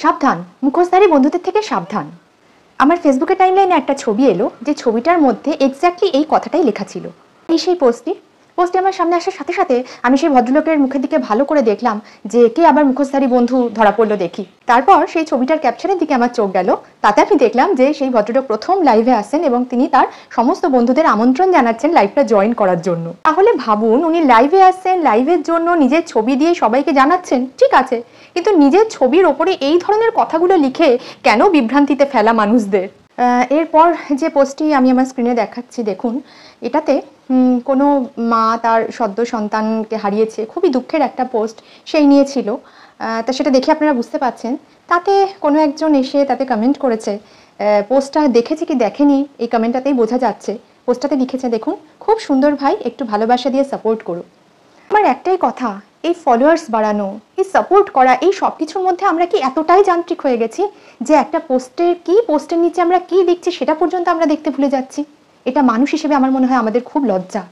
সাবধান, মুখোশধারী বন্ধুদের থেকে সাবধান। আমার ফেসবুকের টাইমলাইনে একটা ছবি এলো, যে ছবিটার মধ্যে এক্স্যাক্টলি এই কথাটাই লেখা ছিল। সেই পোস্টটি আমার সামনে আসার সাথে সাথে আমি সেই ভদ্রলোকের মুখের দিকে ভালো করে দেখলাম যে কে আবার মুখোশধারী বন্ধু ধরা পড়লো দেখি। তারপর সেই ছবিটার ক্যাপশনের দিকে আমার চোখ গেল। তাতে আমি দেখলাম যে সেই ভদ্রলোক প্রথম লাইভে আসেন এবং তিনি তার সমস্ত বন্ধুদের আমন্ত্রণ জানাচ্ছেন লাইভটা জয়েন করার জন্য। তাহলে ভাবুন, উনি লাইভে আসছেন, লাইভের জন্য নিজের ছবি দিয়ে সবাইকে জানাচ্ছেন, ঠিক আছে, কিন্তু নিজের ছবির ওপরে এই ধরনের কথাগুলো লিখে কেন বিভ্রান্তিতে ফেলা মানুষদের। এরপর যে পোস্টটি আমি আমার স্ক্রিনে দেখাচ্ছি, দেখুন, এটাতে কোনো মা তার সদ্য সন্তানকে হারিয়েছে, খুবই দুঃখের একটা পোস্ট সেই নিয়ে ছিল। তা সেটা দেখে আপনারা বুঝতে পারছেন। তাতে কোনো একজন এসে তাতে কমেন্ট করেছে, পোস্টটা দেখেছে কি দেখেনি এই কমেন্টটাতেই বোঝা যাচ্ছে। পোস্টটাতে লিখেছে, দেখুন, খুব সুন্দর ভাই, একটু ভালোবাসা দিয়ে সাপোর্ট করো। আমার একটাই কথা, এই ফলোয়ার্স বাড়ানো, এই সাপোর্ট করা, এই সব কিছুর মধ্যে আমরা কি এতটাই যান্ত্রিক হয়ে গেছি যে একটা পোস্টের নিচে আমরা কি দেখছি সেটা পর্যন্ত আমরা দেখতে ভুলে যাচ্ছি। এটা মানুষ হিসেবে আমার মনে হয় আমাদের খুব লজ্জা।